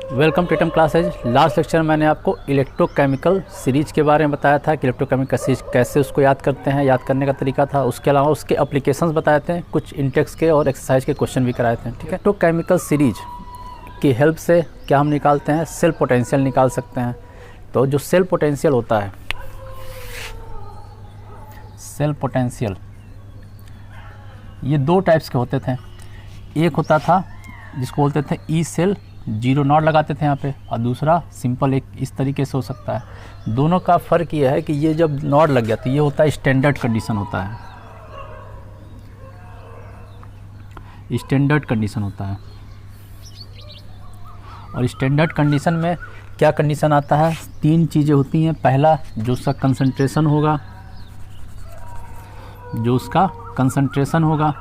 Welcome to atom classes. Last lecture में मैंने आपको इलेक्ट्रोकेमिकल सीरीज के बारे में बताया था कि इलेक्ट्रोकेमिकल सीरीज कैसे उसको याद करते हैं, याद करने का तरीका था। उसके अलावा उसके एप्लीकेशंस बताए थे, कुछ इंटेक्स के और एक्सरसाइज के क्वेश्चन भी कराए थे। ठीक है, इलेक्ट्रोकेमिकल सीरीज की हेल्प से क्या हम निकालते हैं, सेल पोटेंशियल निकाल सकते हैं। तो जो सेल पोटेंशियल होता है, सेल पोटेंशियल ये दो टाइप्स के होते थे। एक होता था जिसको बोलते थे ई सेल, 0 नॉट लगाते थे यहाँ पे, और दूसरा सिंपल एक इस तरीके से हो सकता है। दोनों का फ़र्क ये है कि ये जब नॉट लग गया तो ये होता है स्टैंडर्ड कंडीशन होता है, स्टैंडर्ड कंडीशन होता है। और स्टैंडर्ड कंडीशन में क्या कंडीशन आता है, 3 चीज़ें होती हैं। पहला जो उसका कंसंट्रेशन होगा, होगा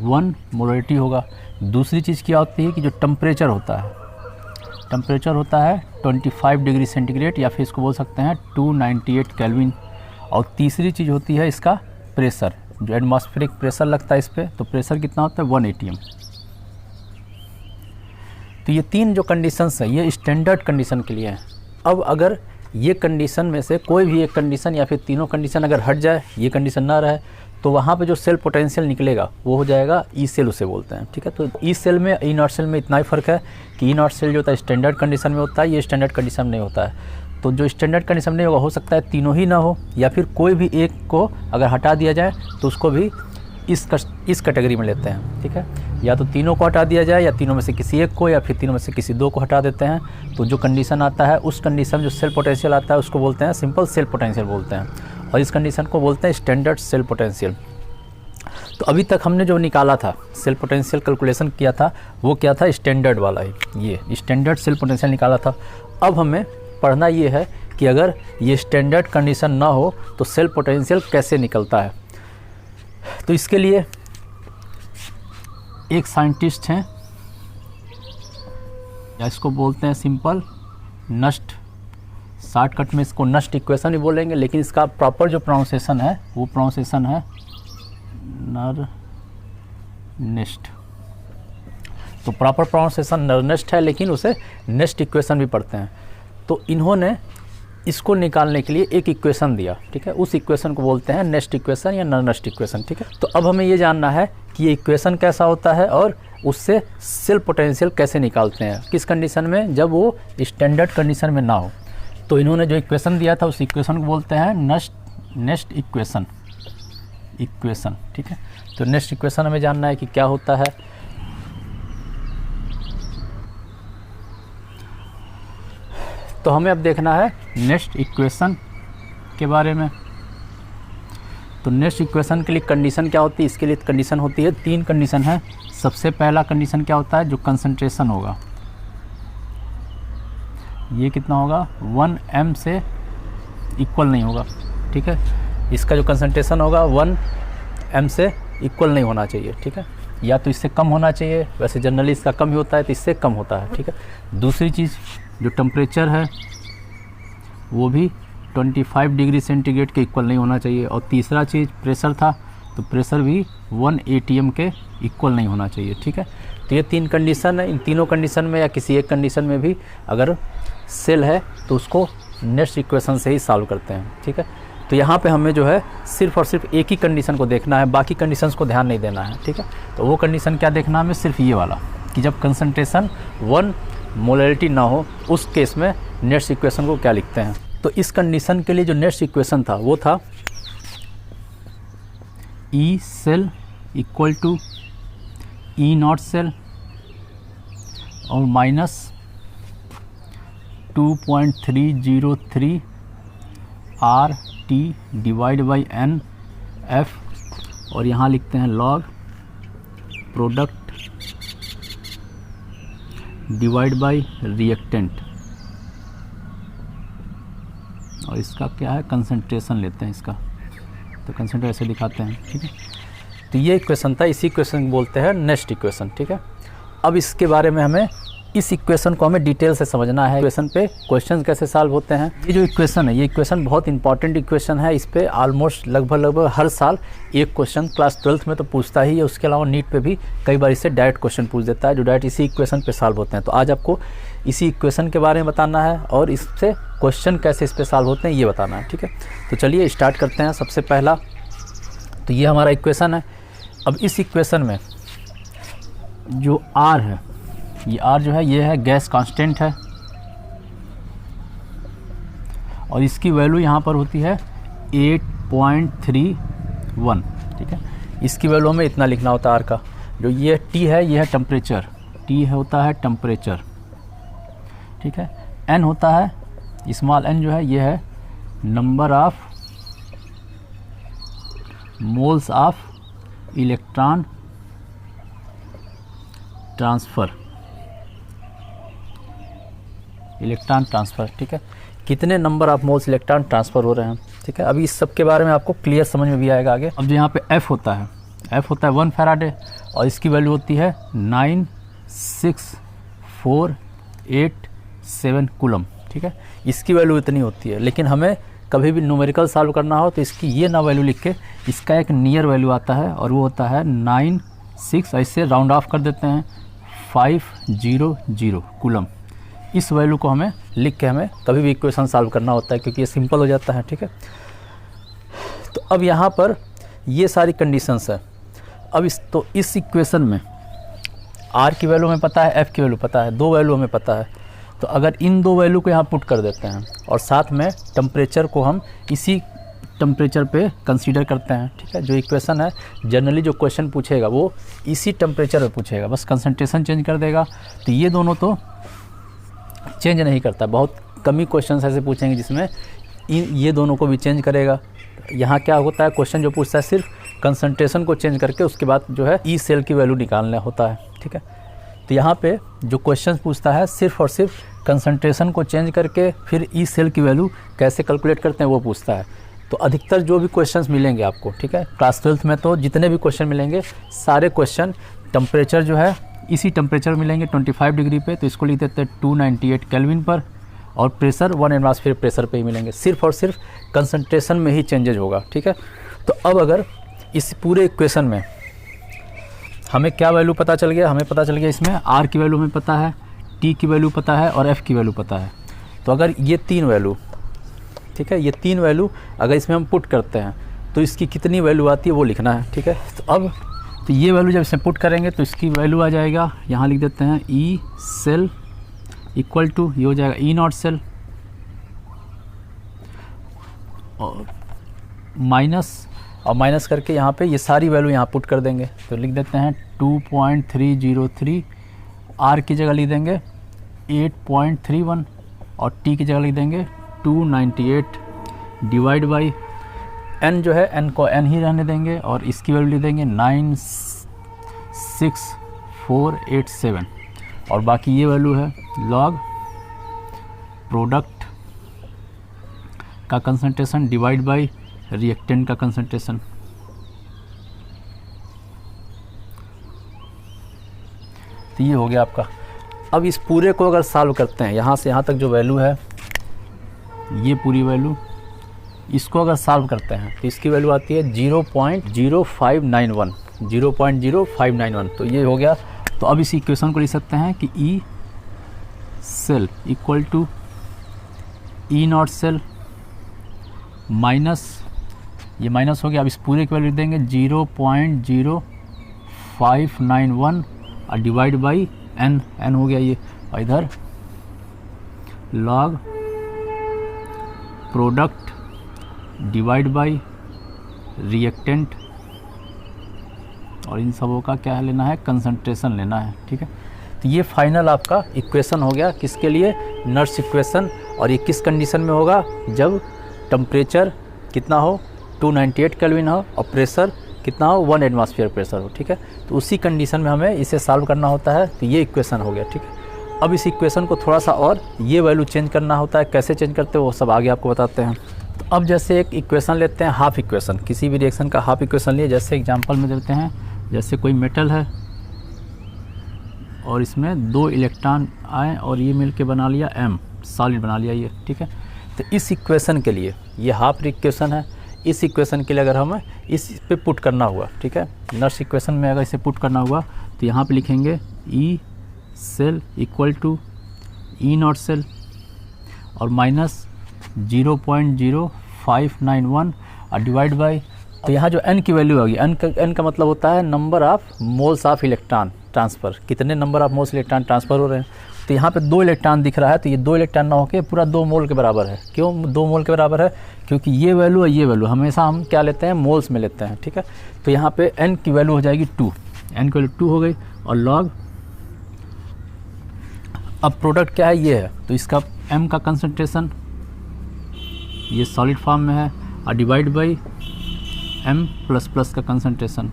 1 मोलरिटी होगा। दूसरी चीज़ क्या होती है कि जो टेम्परेचर होता है, 25 डिग्री सेंटीग्रेड, या फिर इसको बोल सकते हैं 298 केल्विन। और तीसरी चीज़ होती है इसका प्रेशर, जो एटमॉस्फेरिक प्रेशर लगता है इस पर, तो प्रेशर कितना होता है 1 atm। तो ये 3 जो कंडीशंस हैं ये स्टैंडर्ड कंडीशन के लिए हैं। अब अगर ये कंडीशन में से कोई भी एक कंडीशन या फिर तीनों कंडीशन अगर हट जाए, ये कंडीशन ना रहे, तो वहाँ पे जो सेल पोटेंशियल निकलेगा वो हो जाएगा ई सेल, उसे बोलते हैं। ठीक है, तो ई सेल में ई नॉट सेल में इतना ही फ़र्क है कि ई नॉट सेल जो होता है स्टैंडर्ड कंडीशन में होता है, ये स्टैंडर्ड कंडीशन में नहीं होता है। तो जो स्टैंडर्ड कंडीशन में होगा, हो सकता है तीनों ही ना हो, या फिर कोई भी एक को अगर हटा दिया जाए तो उसको भी इस कैटेगरी में लेते हैं। ठीक है, या तो तीनों को हटा दिया जाए, या तीनों में से किसी एक को, या फिर तीनों में से किसी 2 को हटा देते हैं। तो जो कंडीशन आता है, उस कंडीशन में जो सेल पोटेंशियल आता है उसको बोलते हैं सिंपल सेल पोटेंशियल बोलते हैं, और इस कंडीशन को बोलते हैं स्टैंडर्ड सेल पोटेंशियल। तो अभी तक हमने जो निकाला था, सेल पोटेंशियल कैलकुलेशन किया था, वो क्या था, स्टैंडर्ड वाला ही, ये स्टैंडर्ड सेल पोटेंशियल निकाला था। अब हमें पढ़ना ये है कि अगर ये स्टैंडर्ड कंडीशन ना हो तो सेल पोटेंशियल कैसे निकलता है। तो इसके लिए एक साइंटिस्ट हैं, या इसको बोलते हैं सिंपल नस्ट, शॉर्टकट में इसको नस्ट इक्वेशन ही बोलेंगे, लेकिन इसका प्रॉपर जो प्रोनाउंसिएशन है वो प्रोनाउंसिएशन है नर्नेस्ट। तो प्रॉपर प्रोनाउंसिएशन नर्नेस्ट है, लेकिन उसे नेस्ट इक्वेशन भी पढ़ते हैं। तो इन्होंने इसको निकालने के लिए एक इक्वेशन दिया। ठीक है, उस इक्वेशन को बोलते हैं नेस्ट इक्वेशन या नर्नेस्ट इक्वेशन। ठीक है, तो अब हमें ये जानना है कि ये इक्वेशन कैसा होता है और उससे सेल पोटेंशियल कैसे निकालते हैं, किस कंडीशन में, जब वो स्टैंडर्ड कंडीशन में ना हो। तो इन्होंने जो इक्वेशन दिया था उस इक्वेशन को बोलते हैं नेस्ट इक्वेशन। ठीक है, तो नेक्स्ट इक्वेशन हमें जानना है कि क्या होता है। तो हमें अब देखना है नेक्स्ट इक्वेशन के बारे में। तो नेक्स्ट इक्वेशन के लिए कंडीशन क्या होती है, इसके लिए कंडीशन होती है 3 कंडीशन है। सबसे पहला कंडीशन क्या होता है, जो कंसंट्रेशन होगा, ये कितना होगा 1 m से इक्वल नहीं होगा। ठीक है, इसका जो कंसंट्रेशन होगा 1 m से इक्वल नहीं होना चाहिए। ठीक है, या तो इससे कम होना चाहिए, वैसे जनरली इसका कम ही होता है, तो इससे कम होता है। ठीक है, दूसरी चीज़ जो टेम्परेचर है वो भी 25 डिग्री सेंटीग्रेड के इक्वल नहीं होना चाहिए। और तीसरा चीज़ प्रेशर था, तो प्रेशर भी 1 atm के इक्वल नहीं होना चाहिए। ठीक है, तो ये 3 कंडीशन है। इन तीनों कंडीशन में या किसी एक कंडीशन में भी अगर सेल है तो उसको नेक्स्ट इक्वेशन से ही सॉल्व करते हैं। ठीक है, तो यहाँ पे हमें जो है सिर्फ और सिर्फ एक ही कंडीशन को देखना है, बाकी कंडीशंस को ध्यान नहीं देना है। ठीक है, तो वो कंडीशन क्या देखना है हमें, सिर्फ ये वाला कि जब कंसंट्रेशन 1 मोलरिटी ना हो, उस केस में नेक्स्ट इक्वेशन को क्या लिखते हैं। तो इस कंडीशन के लिए जो नेक्स्ट इक्वेशन था वो था E cell equal to E not cell और minus 2.303 RT divide by N F, और यहाँ लिखते हैं log product divide by reactant, और इसका क्या है कंसंट्रेशन लेते हैं इसका, तो कंसंट्रेशन ऐसे दिखाते हैं। ठीक है, तो ये इक्वेशन था, इसी इक्वेशन बोलते हैं नेक्स्ट इक्वेशन। ठीक है, अब इसके बारे में हमें इस इक्वेशन को हमें डिटेल से समझना है, इक्वेशन पे क्वेश्चन कैसे सॉल्व होते हैं। ये जो इक्वेशन है, ये इक्वेशन बहुत इंपॉर्टेंट इक्वेशन है। इस पे ऑलमोस्ट लगभग हर साल एक क्वेश्चन क्लास 12th में तो पूछता ही है, उसके अलावा नीट पे भी कई बार इससे डायरेक्ट क्वेश्चन पूछ देता है, जो डायरेक्ट इसी इक्वेशन पे सॉल्व होते हैं। तो आज आपको इसी इक्वेशन के बारे में बताना है और इससे क्वेश्चन कैसे इस पर सॉल्व होते हैं ये बताना है, ठीक है। तो चलिए स्टार्ट करते हैं। सबसे पहला तो ये हमारा इक्वेशन है। अब इस इक्वेशन में जो R है, ये R जो है ये है गैस कांस्टेंट है और इसकी वैल्यू यहाँ पर होती है 8.31, ठीक है। इसकी वैल्यू हमें इतना लिखना होता है R का। जो ये T है ये है टेम्परेचर, T होता है टेम्परेचर, ठीक है। N होता है स्मॉल n जो है ये है number of moles of electron transfer, ठीक है। कितने number of moles electron transfer हो रहे हैं, ठीक है। अभी इस सब के बारे में आपको क्लियर समझ में भी आएगा आगे। अब जो यहाँ पे F होता है, F होता है 1 फैराडे और इसकी वैल्यू होती है 96487 कूलम, ठीक है। इसकी वैल्यू इतनी होती है, लेकिन हमें कभी भी न्यूमेरिकल सॉल्व करना हो तो इसकी ये ना वैल्यू लिख के इसका एक नियर वैल्यू आता है और वो होता है 96, ऐसे राउंड ऑफ कर देते हैं 500 कूलम। इस वैल्यू को हमें लिख के हमें कभी भी इक्वेशन सॉल्व करना होता है, क्योंकि ये सिंपल हो जाता है, ठीक है। तो अब यहाँ पर ये सारी कंडीशंस है। अब इस इक्वेशन में R की वैल्यू हमें पता है, F की वैल्यू पता है, दो वैल्यू हमें पता है। तो अगर इन दो वैल्यू को यहाँ पुट कर देते हैं और साथ में टेम्परेचर को हम इसी टेम्परेचर पे कंसीडर करते हैं, ठीक है। जो इक्वेशन है जनरली जो क्वेश्चन पूछेगा वो इसी टेम्परेचर पे पूछेगा, बस कंसंट्रेशन चेंज कर देगा। तो ये दोनों तो चेंज नहीं करता, बहुत कम ही क्वेश्चन ऐसे पूछेंगे जिसमें ये दोनों को भी चेंज करेगा। यहाँ क्या होता है, क्वेश्चन जो पूछता है सिर्फ कंसंट्रेशन को चेंज करके उसके बाद जो है ई सेल की वैल्यू निकालना होता है, ठीक है। तो यहाँ पे जो क्वेश्चन पूछता है सिर्फ और सिर्फ कंसंट्रेशन को चेंज करके फिर ई सेल की वैल्यू कैसे कैलकुलेट करते हैं वो पूछता है। तो अधिकतर जो भी क्वेश्चंस मिलेंगे आपको, ठीक है, क्लास 12th में तो जितने भी क्वेश्चन मिलेंगे सारे क्वेश्चन टेम्परेचर जो है इसी टेम्परेचर मिलेंगे 25 डिग्री पे, तो इसको लिख देते हैं 298 केल्विन पर, और प्रेशर 1 एटमॉस्फेयर प्रेशर पे ही मिलेंगे। सिर्फ और सिर्फ कंसंट्रेशन में ही चेंजेज होगा, ठीक है। तो अब अगर इस पूरे इक्वेशन में हमें क्या वैल्यू पता चल गया, हमें पता चल गया इसमें R की वैल्यू हमें पता है, T की वैल्यू पता है और F की वैल्यू पता है। तो अगर ये तीन वैल्यू, ठीक है, ये तीन वैल्यू अगर इसमें हम पुट करते हैं तो इसकी कितनी वैल्यू आती है वो लिखना है, ठीक है। तो अब तो ये वैल्यू जब इसमें पुट करेंगे तो इसकी वैल्यू आ जाएगा, यहाँ लिख देते हैं ई सेल इक्वल टू, ये हो जाएगा ई नॉट सेल और माइनस करके यहाँ पे ये सारी वैल्यू यहाँ पुट कर देंगे। तो लिख देते हैं 2.303, R की जगह लिख देंगे 8.31 और T की जगह लिख देंगे 298 डिवाइड बाई N जो है N को N ही रहने देंगे और इसकी वैल्यू लिख देंगे 96487 और बाकी ये वैल्यू है लॉग प्रोडक्ट का कंसंट्रेशन डिवाइड बाई रिएक्टेंट का कंसंट्रेशन। तो ये हो गया आपका। अब इस पूरे को अगर सॉल्व करते हैं, यहाँ से यहाँ तक जो वैल्यू है ये पूरी वैल्यू, इसको अगर सॉल्व करते हैं तो इसकी वैल्यू आती है 0.0591। तो ये हो गया। तो अब इस इक्वेशन को लिख सकते हैं कि E cell equal to E not cell minus, ये माइनस हो गया। अब इस पूरे की वैल्यू लिख देंगे 0.0591 और डिवाइड बाई n हो गया ये, और इधर log product divide by reactant, और इन सबों का क्या लेना है, कंसंट्रेशन लेना है, ठीक है। तो ये फाइनल आपका इक्वेशन हो गया, किसके लिए, नर्स इक्वेशन। और ये किस कंडीशन में होगा, जब टेम्परेचर कितना हो 298 केल्विन हो और प्रेशर कितना हो 1 एटमॉस्फेयर प्रेशर हो, ठीक है। तो उसी कंडीशन में हमें इसे सॉल्व करना होता है। तो ये इक्वेशन हो गया, ठीक है। अब इस इक्वेशन को थोड़ा सा और ये वैल्यू चेंज करना होता है, कैसे चेंज करते हैं वो सब आगे आपको बताते हैं। तो अब जैसे एक इक्वेशन लेते हैं, हाफ इक्वेशन, किसी भी रिएक्शन का हाफ इक्वेशन लिए, जैसे एग्जांपल में देते हैं, जैसे कोई मेटल है और इसमें 2 इलेक्ट्रॉन आए और ये मिलके बना लिया M, सॉलिड बना लिया ये, ठीक है। तो इस इक्वेशन के लिए ये हाफ इक्वेशन है, इस इक्वेशन के लिए अगर हमें इस पे पुट करना हुआ, ठीक है, नर्स इक्वेशन में अगर इसे पुट करना हुआ तो यहाँ पे लिखेंगे E cell equal to E naught cell और माइनस 0.0591 और डिवाइड बाई, तो यहाँ जो n की वैल्यू होगी, n का मतलब होता है number of moles of electron transfer, कितने number of moles electron transfer हो रहे हैं। तो यहाँ पे 2 इलेक्ट्रॉन दिख रहा है, तो ये 2 इलेक्ट्रॉन ना होकर पूरा 2 मोल के बराबर है। क्यों 2 मोल के बराबर है? क्योंकि ये वैल्यू और ये वैल्यू हमेशा हम क्या लेते हैं, मोल्स में लेते हैं, ठीक है। तो यहाँ पे n की वैल्यू हो जाएगी 2, n की वैल्यू 2 हो गई और लॉग, अब प्रोडक्ट क्या है, ये है, तो इसका m का कंसंट्रेशन ये सॉलिड फॉर्म में है और डिवाइड बाई M++ का कंसंट्रेशन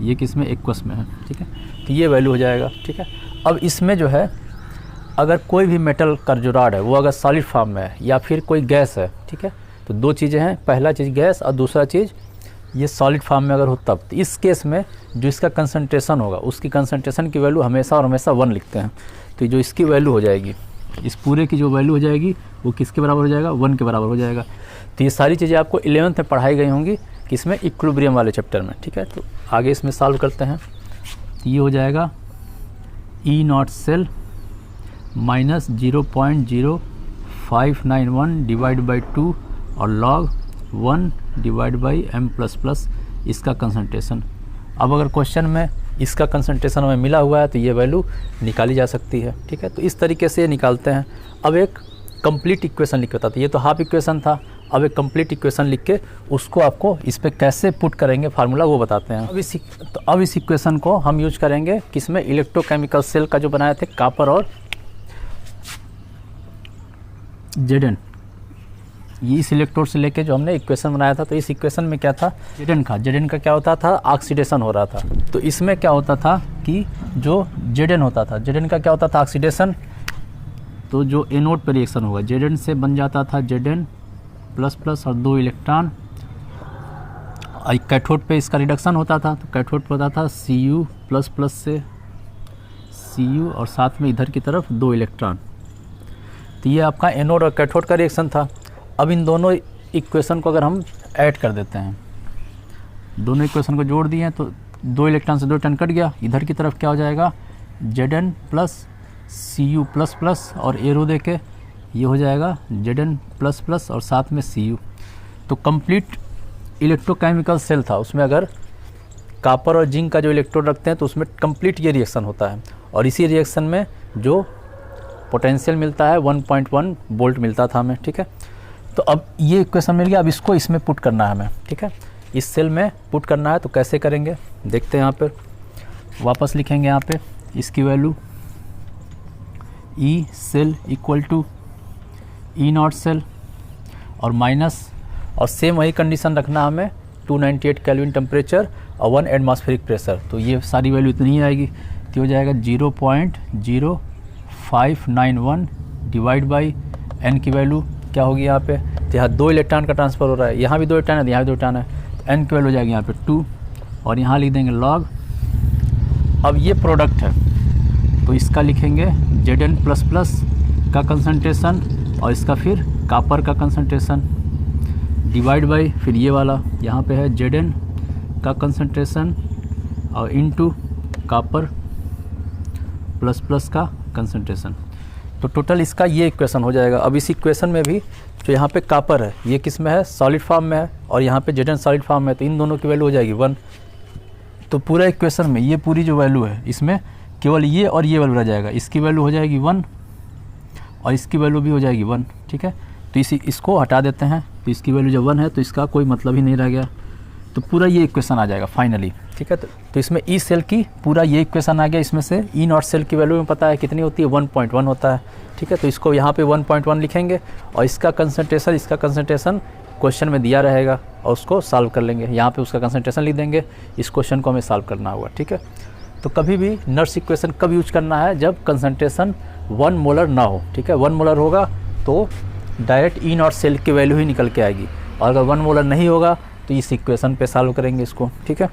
ये किस में, एक्वस में है, ठीक है। तो ये वैल्यू हो जाएगा, ठीक है। अब इसमें जो है अगर कोई भी मेटल का जो रॉड है वो अगर सॉलिड फॉर्म में है या फिर कोई गैस है, ठीक है, तो 2 चीज़ें हैं, पहला चीज़ गैस और दूसरा चीज़ ये सॉलिड फॉर्म में अगर हो तब, तो इस केस में जो इसका कंसंट्रेशन होगा उसकी कंसंट्रेशन की वैल्यू हमेशा और हमेशा 1 लिखते हैं। तो जो इसकी वैल्यू हो जाएगी, इस पूरे की जो वैल्यू हो जाएगी वो किसके बराबर हो जाएगा, 1 के बराबर हो जाएगा। तो ये सारी चीज़ें आपको 11th में पढ़ाई गई होंगी किसमें, इक्विलिब्रियम वाले चैप्टर में, ठीक है। तो आगे इसमें सॉल्व करते हैं। तो ये हो जाएगा E naught cell minus 0.0591 divide by 2 और लॉग 1 डिवाइड बाई M++ इसका कंसंट्रेशन। अब अगर क्वेश्चन में इसका कंसंट्रेशन हमें मिला हुआ है तो ये वैल्यू निकाली जा सकती है, ठीक है। तो इस तरीके से निकालते हैं। अब एक कंप्लीट इक्वेशन लिख था, तो ये तो हाफ इक्वेशन था, अब एक कंप्लीट इक्वेशन लिख के उसको आपको इस पे कैसे पुट करेंगे फार्मूला वो बताते हैं। अब इस इक्वेशन को हम यूज करेंगे किसमें, इलेक्ट्रोकेमिकल सेल का जो बनाए थे कॉपर और Zn, ये इस इलेक्ट्रोड से लेके जो हमने इक्वेशन बनाया था। तो इस इक्वेशन में क्या था, Zn का क्या होता था, ऑक्सीडेशन हो रहा था। तो इसमें क्या होता था कि जो Zn होता था, Zn का क्या होता था, ऑक्सीडेशन, तो जो एनोड पर रिएक्शन होगा Zn से बन जाता था Zn++ और 2 इलेक्ट्रॉन, और कैथोड पे इसका रिडक्शन होता था, तो कैथोड पे होता था Cu++ से Cu और साथ में इधर की तरफ 2 इलेक्ट्रॉन। तो ये आपका एनोड और कैथोड का रिएक्शन था। अब इन दोनों इक्वेशन को अगर हम ऐड कर देते हैं, दोनों इक्वेशन को जोड़ दिए तो 2 इलेक्ट्रॉन से 2 इलेक्ट्रॉन कट गया, इधर की तरफ क्या हो जाएगा, Zn प्लस Cu++ और एरो दे के ये हो जाएगा Zn++ और साथ में Cu। तो कंप्लीट इलेक्ट्रोकेमिकल सेल था, उसमें अगर कॉपर और जिंक का जो इलेक्ट्रोड रखते हैं तो उसमें कंप्लीट ये रिएक्शन होता है, और इसी रिएक्शन में जो पोटेंशियल मिलता है 1.1 वोल्ट मिलता था हमें, ठीक है। तो अब ये इक्वेशन मिल गया, अब इसको इसमें पुट करना है हमें, ठीक है, इस सेल में पुट करना है। तो कैसे करेंगे देखते हैं, यहाँ पर वापस लिखेंगे, यहाँ पे इसकी value E cell equal to E naught cell और माइनस, और सेम वही कंडीशन रखना हमें 298 केल्विन टेम्परेचर और 1 एटमॉस्फेरिक प्रेशर। तो ये सारी वैल्यू इतनी ही आएगी, तो हो जाएगा 0.0591 डिवाइड बाई n की वैल्यू क्या होगी यहाँ पे, तो यहाँ 2 इलेक्ट्रॉन का ट्रांसफ़र हो रहा है, यहाँ भी 2 इलेक्ट्रॉन है, यहाँ भी 2 इलेक्ट्रॉन है, तो n की वैल्यू हो जाएगी यहाँ पे 2 और यहाँ लिख देंगे लॉग। अब ये प्रोडक्ट है तो इसका लिखेंगे Zn++ का कंसंट्रेशन और इसका फिर कॉपर का कंसंट्रेशन डिवाइड बाई फिर ये वाला यहाँ पे है Zn का कंसंट्रेशन और इनटू कॉपर ++ का कंसंट्रेशन। तो टोटल इसका ये इक्वेशन हो जाएगा। अब इस इक्वेशन में भी जो यहाँ पे कॉपर है ये किस में है, सॉलिड फॉर्म में है, और यहाँ पे Zn सॉलिड फॉर्म में है, तो इन दोनों की वैल्यू हो जाएगी 1। तो पूरा इक्वेशन में ये पूरी जो वैल्यू है इसमें केवल ये और ये वैल्यू रह जाएगा, इसकी वैल्यू हो जाएगी 1 और इसकी वैल्यू भी हो जाएगी 1, ठीक है। तो इसको हटा देते हैं, तो इसकी वैल्यू जब 1 है तो इसका कोई मतलब ही नहीं रह गया, तो पूरा ये इक्वेशन आ जाएगा फाइनली, ठीक है। तो इसमें ई सेल की पूरा ये इक्वेशन आ गया। इसमें से ई नॉट सेल की वैल्यू में पता है कितनी होती है, 1.1 होता है, ठीक है। तो इसको यहाँ पे 1.1 लिखेंगे और इसका कंसंट्रेशन क्वेश्चन में दिया रहेगा और उसको सॉल्व कर लेंगे, यहाँ पे उसका कंसंट्रेशन लिख देंगे, इस क्वेश्चन को हमें सॉल्व करना होगा, ठीक है। तो कभी भी नर्स इक्वेशन कब यूज करना है, जब कंसंट्रेशन 1 मोलर ना हो, ठीक है। 1 मोलर होगा तो डायरेक्ट ई नॉट सेल की वैल्यू ही निकल के आएगी, और अगर 1 मोलर नहीं होगा तो इस इक्वेशन पे सॉल्व करेंगे इसको, ठीक है।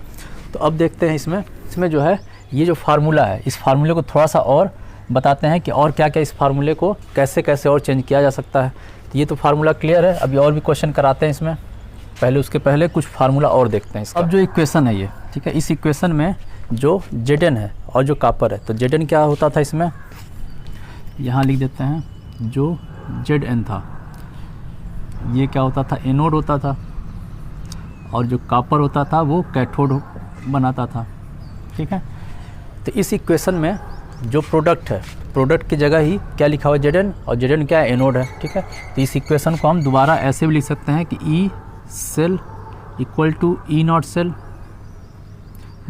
तो अब देखते हैं इसमें जो है ये जो फार्मूला है, इस फार्मूले को थोड़ा सा और बताते हैं कि और क्या क्या इस फार्मूले को कैसे कैसे और चेंज किया जा सकता है। तो ये तो फार्मूला क्लियर है, अभी और भी क्वेश्चन कराते हैं इसमें, पहले उसके पहले कुछ फार्मूला और देखते हैं इसका। अब जो इक्वेशन है ये, ठीक है, इस इक्वेशन में जो Zn है और जो कॉपर है, तो Zn क्या होता था इसमें, यहाँ लिख देते हैं, जो Zn था ये क्या होता था, एनोड होता था, और जो कॉपर होता था वो कैथोड बनाता था, ठीक है। तो इस इक्वेशन में जो प्रोडक्ट है, प्रोडक्ट की जगह ही क्या लिखा हुआ है, Zn, और Zn क्या है, एनोड है, ठीक है। तो इस इक्वेशन को हम दोबारा ऐसे भी लिख सकते हैं कि E cell equal to E naught cell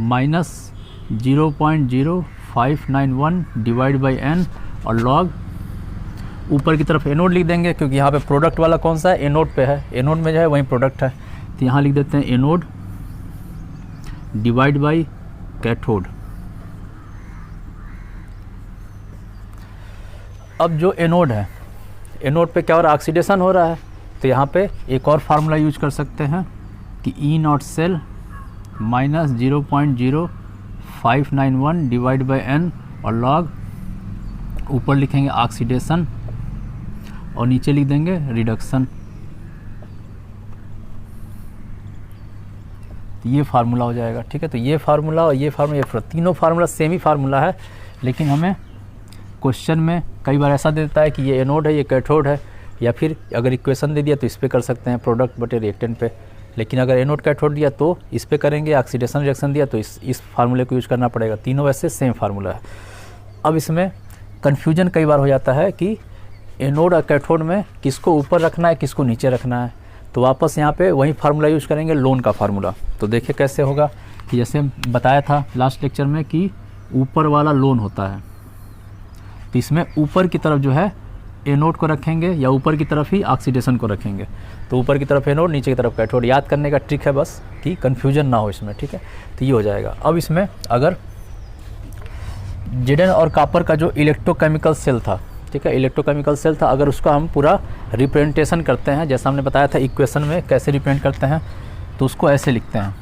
minus 0.0591 divide by n, और लॉग ऊपर की तरफ एनोड लिख देंगे, क्योंकि यहाँ पे प्रोडक्ट वाला कौन सा है, एनोड पे है, एनोड में जो है वही प्रोडक्ट है। तो यहाँ लिख देते हैं एनोड डिवाइड बाई कैथोड। अब जो एनोड है, एनोड पे क्या हो रहा है, ऑक्सीडेशन हो रहा है, तो यहाँ पे एक और फार्मूला यूज कर सकते हैं कि E naught cell minus 0.0591 divide by n, और लॉग ऊपर लिखेंगे ऑक्सीडेशन और नीचे लिख देंगे रिडक्शन। तो ये फार्मूला हो जाएगा, ठीक है। तो ये फार्मूला और ये फार्मूला, तीनों फार्मूला सेम ही फार्मूला है, लेकिन हमें क्वेश्चन में कई बार ऐसा देता है कि ये एनोड है, ये कैथोड है, या फिर अगर इक्वेशन दे दिया तो इस पे कर सकते हैं, प्रोडक्ट बटे रिएक्टेंट पे। लेकिन अगर एनोड कैथोड दिया तो इस पे करेंगे, ऑक्सीडेशन रिएक्शन दिया तो इस फार्मूले को यूज करना पड़ेगा। तीनों वैसे सेम फार्मूला है। अब इसमें कन्फ्यूजन कई बार हो जाता है कि एनोड और कैथोड में किसको ऊपर रखना है, किसको नीचे रखना है, तो वापस यहाँ पे वही फार्मूला यूज करेंगे, लोन का फार्मूला। तो देखिए कैसे होगा कि जैसे बताया था लास्ट लेक्चर में कि ऊपर वाला लोन होता है, तो इसमें ऊपर की तरफ जो है एनोड को रखेंगे, या ऊपर की तरफ ही ऑक्सीडेशन को रखेंगे। तो ऊपर की तरफ एनोड, नीचे की तरफ कैथोड। याद करने का ट्रिक है बस कि कन्फ्यूजन ना हो इसमें, ठीक है। तो ये हो जाएगा। अब इसमें अगर Zn और कॉपर का जो इलेक्ट्रोकेमिकल सेल था, ठीक है, इलेक्ट्रोकेमिकल सेल था, अगर उसका हम पूरा रिप्रेजेंटेशन करते हैं, जैसा हमने बताया था इक्वेशन में कैसे रिप्रेजेंट करते हैं, तो उसको ऐसे लिखते हैं।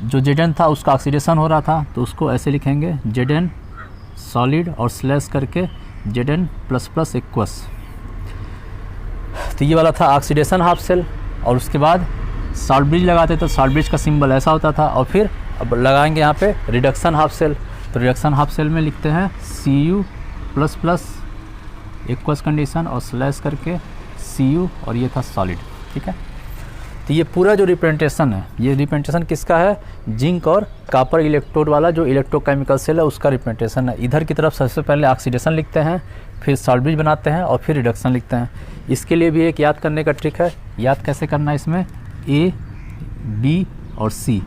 जो Zn था उसका ऑक्सीडेशन हो रहा था, तो उसको ऐसे लिखेंगे Zn सॉलिड और स्लैश करके Zn प्लस प्लस इक्वस। तो ये वाला था ऑक्सीडेशन हाफ सेल, और उसके बाद सॉल्ट ब्रिज लगाते तो सॉल्ट ब्रिज का सिंबल ऐसा होता था, और फिर अब लगाएंगे यहाँ पे रिडक्शन हाफ सेल। तो रिडक्शन हाफ सेल में लिखते हैं Cu plus plus equals condition और स्लैश करके Cu, और ये था सॉलिड, ठीक है। तो ये पूरा जो रिप्रेजेंटेशन है, ये रिप्रेजेंटेशन किसका है, जिंक और कॉपर इलेक्ट्रोड वाला जो इलेक्ट्रोकेमिकल सेल है उसका रिप्रेजेंटेशन है। इधर की तरफ सबसे पहले ऑक्सीडेशन लिखते हैं, फिर सॉल्ट ब्रिज बनाते हैं, और फिर रिडक्शन लिखते हैं। इसके लिए भी एक याद करने का ट्रिक है। याद कैसे करना है, इसमें A, B और C।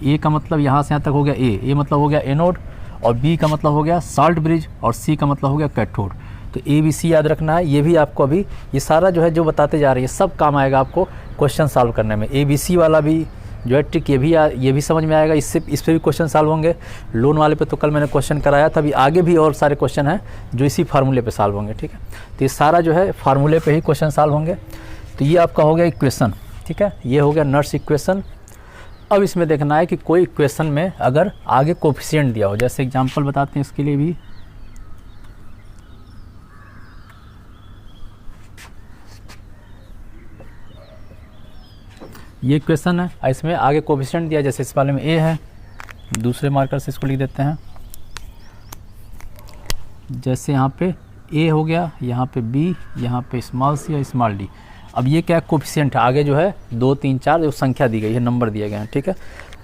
A का मतलब यहाँ से यहाँ तक हो गया A मतलब हो गया एनोड, और B का मतलब हो गया सॉल्ट ब्रिज, और C का मतलब हो गया कैथोड। तो ABC याद रखना है। ये भी आपको अभी ये सारा जो है जो बताते जा रही है सब काम आएगा आपको क्वेश्चन सॉल्व करने में। ABC वाला भी जो है ट्रिक ये भी समझ में आएगा, इस पर भी क्वेश्चन सॉल्व होंगे। लोन वाले पे तो कल मैंने क्वेश्चन कराया था, अभी आगे भी और सारे क्वेश्चन हैं जो इसी फार्मूले पे सॉल्व होंगे, ठीक है। तो ये सारा जो है फार्मूले पे ही क्वेश्चन सॉल्व होंगे। तो ये आपका हो गया इक्वेशन, ठीक है, ये हो गया नर्स इक्वेशन। अब इसमें देखना है कि कोई इक्वेशन में अगर आगे कोफिशिएंट दिया हो, जैसे एग्जांपल बताते हैं इसके लिए भी। ये इक्वेशन है, इसमें आगे कोफिशिएंट दिया, जैसे इस वाले में A है, दूसरे मार्कर से इसको लिख देते हैं। जैसे यहाँ पे A हो गया, यहाँ पे B, यहाँ पे स्मॉल c और स्मॉल d। अब ये क्या कोफिशिएंट है, आगे जो है 2, 3, 4 जो संख्या दी गई है, नंबर दिए गए हैं, ठीक है।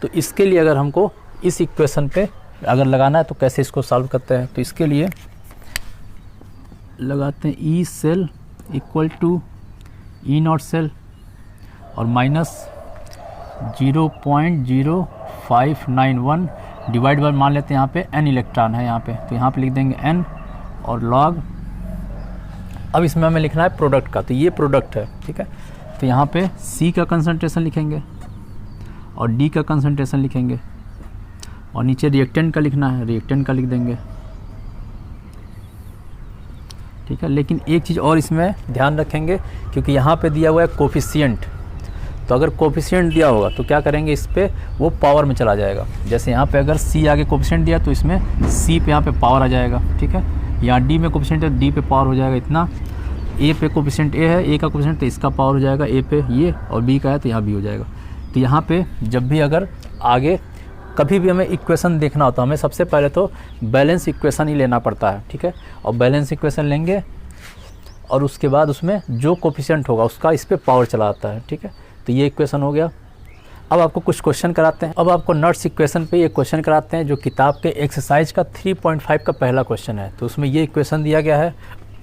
तो इसके लिए अगर हमको इस इक्वेशन पे अगर लगाना है तो कैसे इसको सॉल्व करते हैं, तो इसके लिए लगाते हैं E cell equal to E naught cell और माइनस 0.0591 डिवाइड बाय, मान लेते हैं यहाँ पे n इलेक्ट्रॉन है यहाँ पे, तो यहाँ पे लिख देंगे n और लॉग। अब इसमें हमें लिखना है प्रोडक्ट का, तो ये प्रोडक्ट है, ठीक है। तो यहाँ पे C का कंसंट्रेशन लिखेंगे और D का कंसंट्रेशन लिखेंगे, और नीचे रिएक्टेंट का लिखना है, रिएक्टेंट का लिख देंगे, ठीक है। लेकिन एक चीज़ और इसमें ध्यान रखेंगे, क्योंकि यहाँ पे दिया हुआ है कोफिशिएंट, तो अगर कोफिशिएंट दिया होगा तो क्या करेंगे, इस पे वो पावर में चला जाएगा। जैसे यहाँ पे अगर C आगे कोफिशिएंट दिया तो इसमें C पे यहाँ पे पावर आ जाएगा, ठीक है। यहाँ D में कोफिशिएंट है, D पे पावर हो जाएगा इतना। A पे कोफिशिएंट A है, A का कोफिशिएंट तो इसका पावर हो जाएगा A पे ये, और B का है तो यहाँ B हो जाएगा। तो यहाँ पे जब भी अगर आगे कभी भी हमें इक्वेशन देखना होता है, हमें सबसे पहले तो बैलेंस इक्वेशन ही लेना पड़ता है, ठीक है। और बैलेंस इक्वेशन लेंगे और उसके बाद उसमें जो कोफिशिएंट होगा उसका इस पे पावर चला आता है, ठीक है। तो ये इक्वेशन हो गया। अब आपको कुछ क्वेश्चन कराते हैं। अब आपको नट्स इक्वेशन पे ये क्वेश्चन कराते हैं जो किताब के एक्सरसाइज का 3.5 का पहला क्वेश्चन है। तो उसमें ये इक्वेशन दिया गया है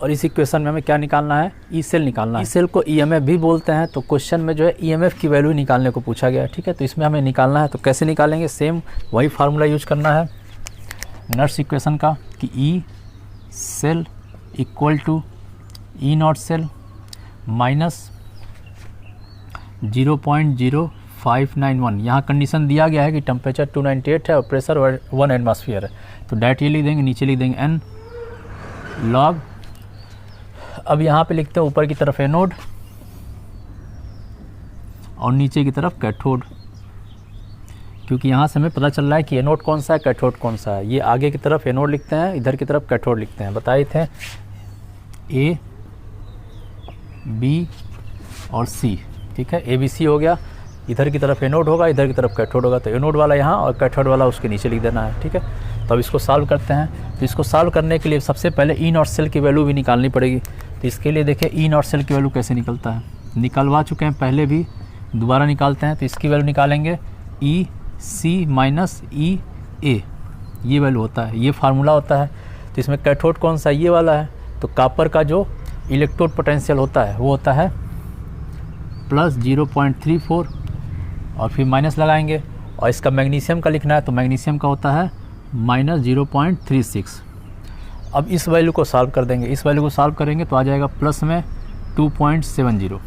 और इस इक्वेशन में हमें क्या निकालना है, ई सेल निकालना है। ई सेल को ईएमएफ भी बोलते हैं। तो क्वेश्चन में जो है ईएमएफ की वैल्यू निकालने को पूछा गया है, ठीक है। तो इसमें हमें निकालना है, तो कैसे निकालेंगे, सेम वही फार्मूला यूज करना है नट्स इक्वेशन का कि E cell equal to E not cell minus 0.0591। यहाँ कंडीशन दिया गया है कि टेम्परेचर 298 है और प्रेशर 1 एटमॉस्फेयर है। तो डायरेक्ट ये लिख देंगे, नीचे लिख देंगे n लॉग। अब यहाँ पे लिखते हैं ऊपर की तरफ एनोड और नीचे की तरफ कैथोड, क्योंकि यहाँ से हमें पता चल रहा है कि एनोड कौन सा है, कैथोड कौन सा है। ये आगे की तरफ एनोड लिखते हैं, इधर की तरफ कैथोड लिखते हैं। बताए थे A B और C, ठीक है। ABC हो गया, इधर की तरफ एनोड होगा, इधर की तरफ कैथोड होगा। तो एनोड वाला यहाँ और कैथोड वाला उसके नीचे लिख देना है, ठीक है। तो अब इसको सॉल्व करते हैं। तो इसको सॉल्व करने के लिए सबसे पहले ई नॉट सेल की वैल्यू भी निकालनी पड़ेगी। तो इसके लिए देखिए ई नॉट सेल की वैल्यू कैसे निकलता है, निकलवा चुके हैं पहले भी, दोबारा निकालते हैं। तो इसकी वैल्यू निकालेंगे ई सी माइनस ई ए, ये वैल्यू होता है, ये फार्मूला होता है। तो इसमें कैथोड कौन सा, ये वाला है। तो कॉपर का जो इलेक्ट्रोड पोटेंशियल होता है वो होता है प्लस 0.34 और फिर माइनस लगाएंगे। और इसका मैग्नीशियम का लिखना है तो मैग्नीशियम का होता है माइनस 0.36। अब इस वैल्यू को सॉल्व कर देंगे, इस वैल्यू को सॉल्व करेंगे तो आ जाएगा प्लस में 2.70।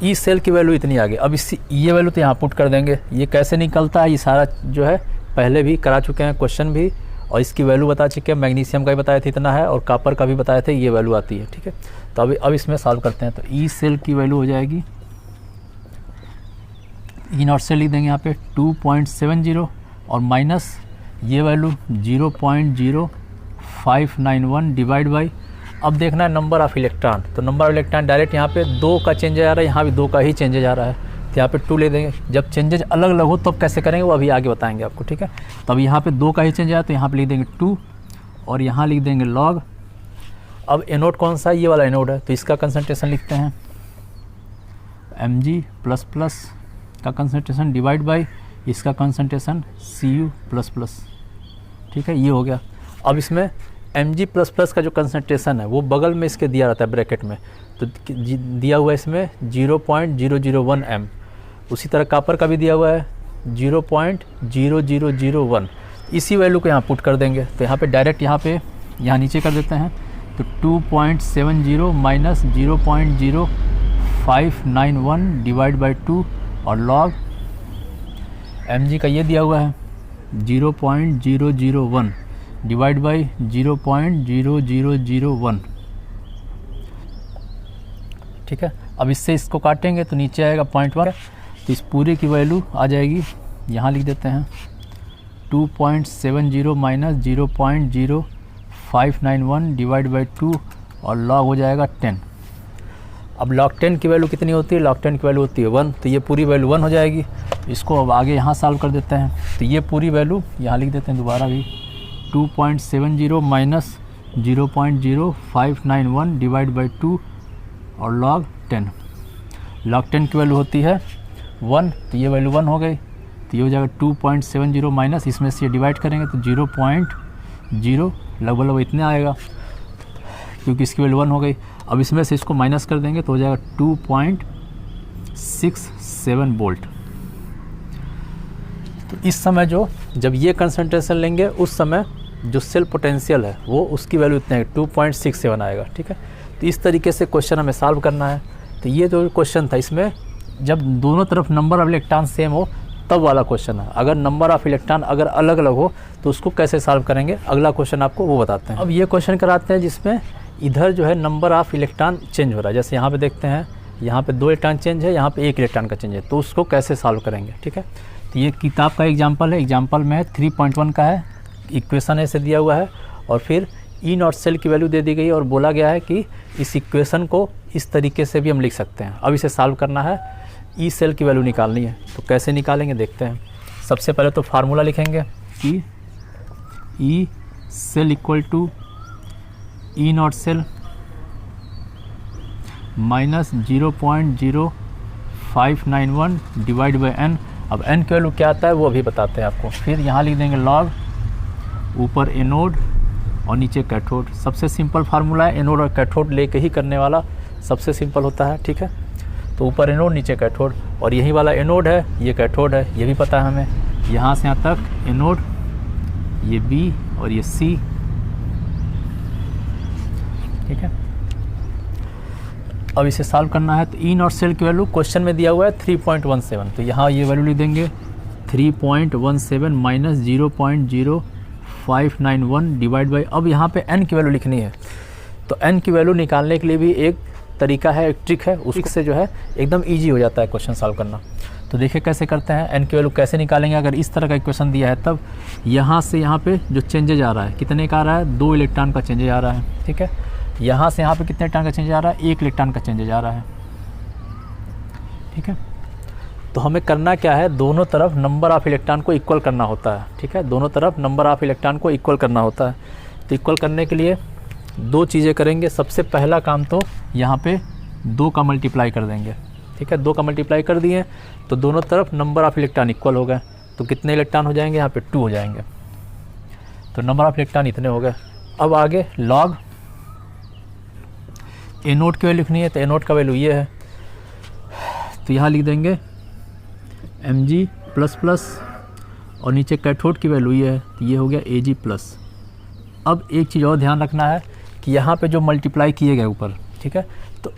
ई सेल की वैल्यू इतनी आ गई। अब इस ये वैल्यू तो यहाँ पुट कर देंगे। ये कैसे निकलता है, ये सारा जो है पहले भी करा चुके हैं क्वेश्चन भी, और इसकी वैल्यू बता चुके हैं। मैग्नीशियम का भी बताया था इतना है, और कॉपर का भी बताए थे ये वैल्यू आती है, ठीक है। तो अब इसमें सॉल्व करते हैं। तो ई सेल की वैल्यू हो जाएगी, ई नॉट सेल लिख देंगे यहाँ पे 2.70 और माइनस ये वैल्यू 0.0591 डिवाइड बाई, अब देखना है नंबर ऑफ इलेक्ट्रॉन। तो नंबर ऑफ इलेक्ट्रॉन डायरेक्ट यहाँ पे 2 का चेंज आ रहा है, यहाँ भी 2 का ही चेंज आ रहा है। तो यहाँ पे 2 ले देंगे। जब चेंजेज अलग अलग हो तब कैसे करेंगे वो अभी आगे बताएंगे आपको, ठीक है। तो अब यहाँ पे 2 का ही चेंज आया तो यहाँ पे लिख देंगे 2 और यहाँ लिख देंगे लॉग। अब एनोड कौन सा है, ये वाला एनोड है। तो इसका कंसंट्रेशन लिखते हैं Mg++ का कंसंट्रेशन डिवाइड बाई इसका कंसंट्रेशन Cu++, ठीक है। ये हो गया। अब इसमें Mg++ का जो कंसंट्रेशन है वो बगल में इसके दिया रहता है ब्रैकेट में, तो दिया हुआ है इसमें 0.001 m। उसी तरह कॉपर का भी दिया हुआ है 0.0001। इसी वैल्यू को यहाँ पुट कर देंगे। तो यहाँ पे डायरेक्ट यहाँ नीचे कर देते हैं। तो 2.70 माइनस 0.0591 डिवाइड बाई 2 और लॉग Mg का ये दिया हुआ है 0.001 डिवाइड बाई 0.0001, ठीक है। अब इससे इसको काटेंगे तो नीचे आएगा 0.1। तो इस पूरे की वैल्यू आ जाएगी, यहाँ लिख देते हैं 2.70 माइनस 0.0591 डिवाइड बाई 2 और लॉग हो जाएगा 10। अब लॉग 10 की वैल्यू कितनी होती है, लॉग 10 की वैल्यू होती है 1। तो ये पूरी वैल्यू 1 हो जाएगी। इसको अब आगे यहाँ सॉल्व कर देते हैं। तो ये पूरी वैल्यू यहाँ लिख देते हैं दोबारा भी 2.70 माइनस 0.0591 डिवाइड बाई 2 और लॉग 10। लॉग 10 की वैल्यू होती है 1, तो ये वैल्यू 1 हो गई। तो ये हो जाएगा 2.70 माइनस, इसमें से डिवाइड करेंगे तो 0.0 लगभग इतने आएगा, क्योंकि इसकी वैल्यू 1 हो गई। अब इसमें से इसको माइनस कर देंगे तो हो जाएगा 2.67 वोल्ट। तो इस समय जब ये कंसंट्रेशन लेंगे उस समय जो सेल पोटेंशियल है वो उसकी वैल्यू इतने है 2.67 आएगा, ठीक है। तो इस तरीके से क्वेश्चन हमें सॉल्व करना है। तो ये जो क्वेश्चन था इसमें जब दोनों तरफ नंबर ऑफ इलेक्ट्रॉन सेम हो तब वाला क्वेश्चन है। अगर नंबर ऑफ इलेक्ट्रॉन अगर अलग अलग हो तो उसको कैसे सॉल्व करेंगे, अगला क्वेश्चन आपको वो बताते हैं। अब ये क्वेश्चन कराते हैं जिसमें इधर जो है नंबर ऑफ इलेक्ट्रॉन चेंज हो रहा है। जैसे यहाँ पे देखते हैं यहाँ पे 2 इलेक्ट्रॉन चेंज है, यहाँ पे 1 इलेक्ट्रॉन का चेंज है, तो उसको कैसे सॉल्व करेंगे, ठीक है। तो ये किताब का एग्जाम्पल है, एग्जाम्पल में 3.1 का है, इक्वेशन ऐसे दिया हुआ है और फिर ई नॉट सेल की वैल्यू दे दी गई और बोला गया है कि इस इक्वेशन को इस तरीके से भी हम लिख सकते हैं। अब इसे सॉल्व करना है, ई सेल की वैल्यू निकालनी है, तो कैसे निकालेंगे देखते हैं। सबसे पहले तो फार्मूला लिखेंगे कि E cell equal to E not cell minus 0.0591 divide by n. अब एन की वैल्यू क्या आता है वो अभी बताते हैं आपको। फिर यहाँ लिख देंगे लॉग, ऊपर एनोड और नीचे कैथोड। सबसे सिंपल फार्मूला है, एनोड और कैथोड लेके ही करने वाला सबसे सिंपल होता है, ठीक है। तो ऊपर एनोड नीचे कैथोड, और यही वाला एनोड है, ये कैथोड है, ये भी पता है हमें। यहाँ से यहाँ तक एनोड, ये बी और ये सी, ठीक है। अब इसे सॉल्व करना है, तो ई नॉट सेल की वैल्यू क्वेश्चन में दिया हुआ है 3.17, तो यहाँ ये वैल्यू लिख देंगे 3.17 माइनस 0.0591 डिवाइड बाई, अब यहाँ पे n की वैल्यू लिखनी है। तो n की वैल्यू निकालने के लिए भी एक तरीका है, एक ट्रिक है, उससे जो है एकदम ईजी हो जाता है क्वेश्चन सॉल्व करना। तो देखिए कैसे करते हैं, n की वैल्यू कैसे निकालेंगे। अगर इस तरह का इक्वेशन दिया है तब यहाँ से यहाँ पे जो चेंजेज आ रहा है, कितने का आ रहा है, 2 इलेक्ट्रॉन का चेंजेज आ रहा है, ठीक है। यहाँ से यहाँ पे कितने इलेक्ट्रॉन का चेंज आ रहा है, 1 इलेक्ट्रॉन का चेंजेज आ रहा है, ठीक है। तो हमें करना क्या है, दोनों तरफ नंबर ऑफ इलेक्ट्रॉन को इक्वल करना होता है, ठीक है। दोनों तरफ नंबर ऑफ इलेक्ट्रॉन को इक्वल करना होता है। तो इक्वल करने के लिए 2 चीज़ें करेंगे। सबसे पहला काम तो यहाँ पे 2 का मल्टीप्लाई कर देंगे, ठीक है। 2 का मल्टीप्लाई कर दिए तो दोनों तरफ नंबर ऑफ इलेक्ट्रॉन इक्वल हो गए, तो कितने इलेक्ट्रॉन हो जाएंगे, यहाँ पे 2 हो जाएंगे। तो नंबर ऑफ इलेक्ट्रॉन इतने हो गए। अब आगे लॉग एनोड की वैल्यू लिखनी है, तो एनोड का वैल्यू ये है, तो यहाँ लिख देंगे Mg प्लस प्लस, और नीचे कैथोड की वैल्यू ये है, तो ये हो गया Ag प्लस। अब एक चीज़ और ध्यान रखना है कि यहाँ पे जो मल्टीप्लाई किए गए ऊपर, ठीक है, तो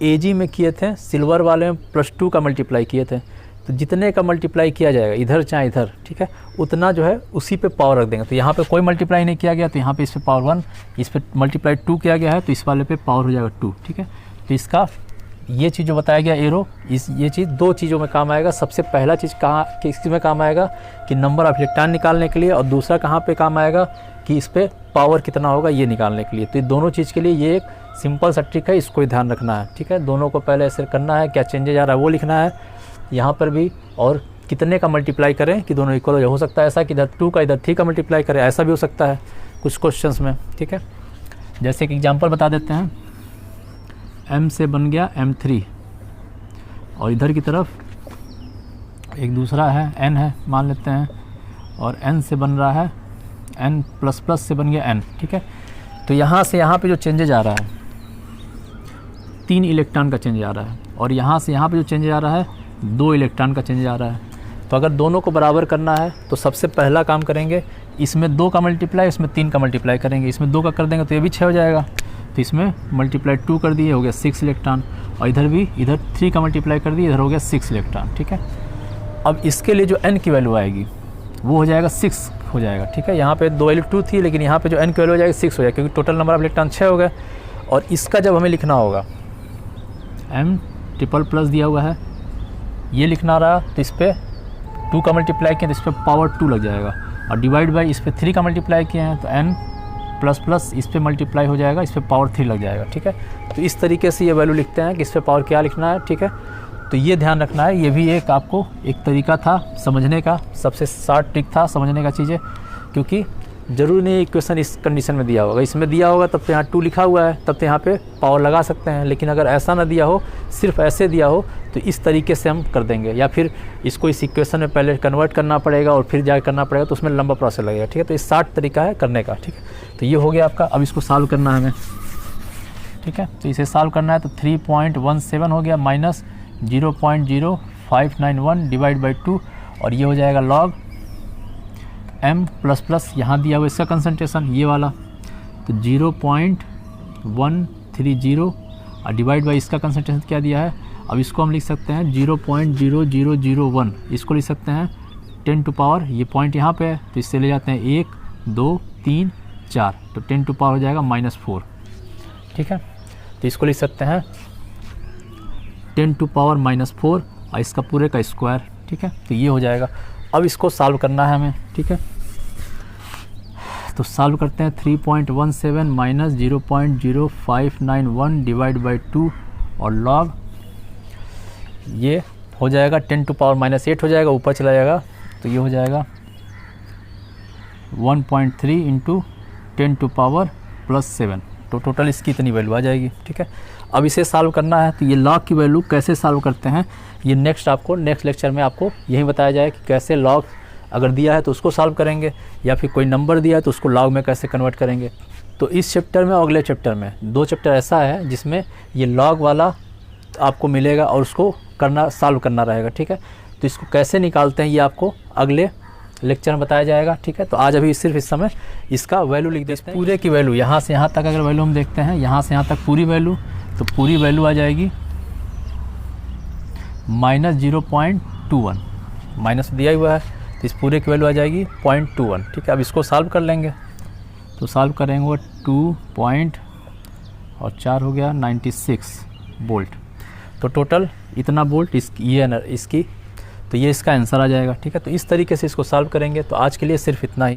Ag में किए थे, सिल्वर वाले में +2 का मल्टीप्लाई किए थे, तो जितने का मल्टीप्लाई किया जाएगा इधर चाहे इधर, ठीक है, उतना जो है उसी पे पावर रख देंगे। तो यहाँ पे कोई मल्टीप्लाई नहीं किया गया, तो यहाँ पे इस पे पावर 1, इस पे मल्टीप्लाई 2 किया गया है, तो इस वाले पे पावर हो जाएगा 2, ठीक है। तो इसका ये चीज़ जो बताया गया एरो, ये चीज़ 2 चीज़ों में काम आएगा। सबसे पहला चीज़ कहाँ किस में काम आएगा कि नंबर ऑफ इलेक्ट्रॉन निकालने के लिए, और दूसरा कहाँ पे काम आएगा कि इस पर पावर कितना होगा ये निकालने के लिए। तो ये दोनों चीज़ के लिए ये एक सिंपल सा ट्रिक है, इसको ध्यान रखना है, ठीक है। दोनों को पहले ऐसे करना है, क्या चेंजेज आ रहा है वो लिखना है यहाँ पर भी, और कितने का मल्टीप्लाई करें कि दोनों इक्वल हो सकता है ऐसा कि इधर 2 का इधर 3 का मल्टीप्लाई करें, ऐसा भी हो सकता है कुछ क्वेश्चंस में, ठीक है। जैसे कि एग्जांपल बता देते हैं, m से बन गया m3, और इधर की तरफ एक दूसरा है n है मान लेते हैं, और n से बन रहा है n प्लस प्लस से बन गया n, ठीक है। तो यहाँ से यहाँ पे जो चेंजेज आ रहा है 3 इलेक्ट्रॉन का चेंज आ रहा है, और यहाँ से यहाँ पे जो चेंज आ रहा है 2 इलेक्ट्रॉन का चेंज आ रहा है। तो अगर दोनों को बराबर करना है तो सबसे पहला काम करेंगे, इसमें 2 का मल्टीप्लाई, इसमें 3 का मल्टीप्लाई करेंगे। इसमें 2 का कर देंगे तो ये भी 6 हो जाएगा, तो इसमें मल्टीप्लाई 2 कर दिए, हो गया 6 इलेक्ट्रॉन, और इधर भी इधर 3 का मल्टीप्लाई कर दिए, इधर हो गया 6 इलेक्ट्रॉन, ठीक है। अब इसके लिए जो n की वैल्यू आएगी वो हो जाएगा 6 हो जाएगा, ठीक है। यहाँ पे 2 वैल्यू 2 थी, लेकिन यहाँ पे जो n की वैल्यू हो जाएगी 6 हो जाएगा, क्योंकि टोटल नंबर ऑफ इलेक्ट्रॉन 6 हो गए। और इसका जब हमें लिखना होगा, m ट्रिपल प्लस दिया हुआ है, ये लिखना रहा, तो इस पर 2 का मल्टीप्लाई किया तो इस पर पावर 2 लग जाएगा, और डिवाइड बाई इस पर 3 का मल्टीप्लाई किए हैं तो n प्लस प्लस इस पर मल्टीप्लाई हो जाएगा, इस पर पावर 3 लग जाएगा, ठीक है। तो इस तरीके से ये वैल्यू लिखते हैं कि इस पर पावर क्या लिखना है, ठीक है। तो ये ध्यान रखना है, ये भी एक आपको एक तरीका था समझने का, सबसे शॉर्ट ट्रिक था समझने का चीज़ें, क्योंकि ज़रूरी नहीं इक्वेशन इस कंडीशन में दिया होगा, इसमें दिया होगा तब तो यहाँ 2 लिखा हुआ है, तब तो यहाँ पे पावर लगा सकते हैं। लेकिन अगर ऐसा ना दिया हो, सिर्फ ऐसे दिया हो, तो इस तरीके से हम कर देंगे, या फिर इसको इस इक्वेशन में पहले कन्वर्ट करना पड़ेगा और फिर जाकर करना पड़ेगा, तो उसमें लंबा प्रोसेस लगेगा, ठीक है। तो ये 60 तरीका है करने का, ठीक है। तो ये हो गया आपका। अब इसको सॉल्व करना है हमें, ठीक है। तो इसे सॉल्व करना है, तो 3.17 हो गया माइनस 0.0591 डिवाइड बाई 2, और ये हो जाएगा लॉग m प्लस प्लस यहाँ दिया हुआ इसका कंसंट्रेशन ये वाला, तो 0.130 और डिवाइड बाई इसका कंसंट्रेशन क्या दिया है। अब इसको हम लिख सकते हैं 0.0001, इसको लिख सकते हैं 10 टू पावर, ये पॉइंट यहाँ पे है तो इससे ले जाते हैं 1 2 3 4, तो 10 टू पावर हो जाएगा -4, ठीक है। तो इसको लिख सकते हैं 10⁻⁴ और इसका पूरे का स्क्वायर, ठीक है। तो ये हो जाएगा। अब इसको सॉल्व करना है हमें, ठीक है। तो सॉल्व करते हैं। 3.17 माइनस 0.0591 डिवाइड बाई 2 और लॉग ये हो जाएगा 10⁻⁸ हो जाएगा, ऊपर चला जाएगा। तो ये हो जाएगा 1.3 इंटू 10⁻+7। तो टोटल इसकी इतनी वैल्यू आ जाएगी, ठीक है। अब इसे सॉल्व करना है। तो ये लॉग की वैल्यू कैसे सॉल्व करते हैं ये नेक्स्ट लेक्चर में आपको यही बताया जाए कि कैसे लॉग अगर दिया है तो उसको सॉल्व करेंगे, या फिर कोई नंबर दिया है तो उसको लॉग में कैसे कन्वर्ट करेंगे। तो इस चैप्टर में और अगले चैप्टर में 2 चैप्टर ऐसा है जिसमें ये लॉग वाला आपको मिलेगा और उसको सॉल्व करना रहेगा, ठीक है। तो इसको कैसे निकालते हैं ये आपको अगले लेक्चर में बताया जाएगा, ठीक है। तो आज अभी सिर्फ इस समय इसका वैल्यू लिख देते हैं। पूरे की वैल्यू यहाँ से यहाँ तक अगर वैल्यू हम देखते हैं, यहाँ से यहाँ तक पूरी वैल्यू, तो पूरी वैल्यू आ जाएगी -0.21, माइनस दिया हुआ है तो इस पूरे की वैल्यू आ जाएगी 0.21, ठीक है। अब इसको सॉल्व कर लेंगे। तो सॉल्व करेंगे 2 और 4 हो गया 96 वोल्ट। तो टोटल इतना वोल्ट इसकी तो ये इसका आंसर आ जाएगा, ठीक है। तो इस तरीके से इसको सॉल्व करेंगे। तो आज के लिए सिर्फ इतना ही।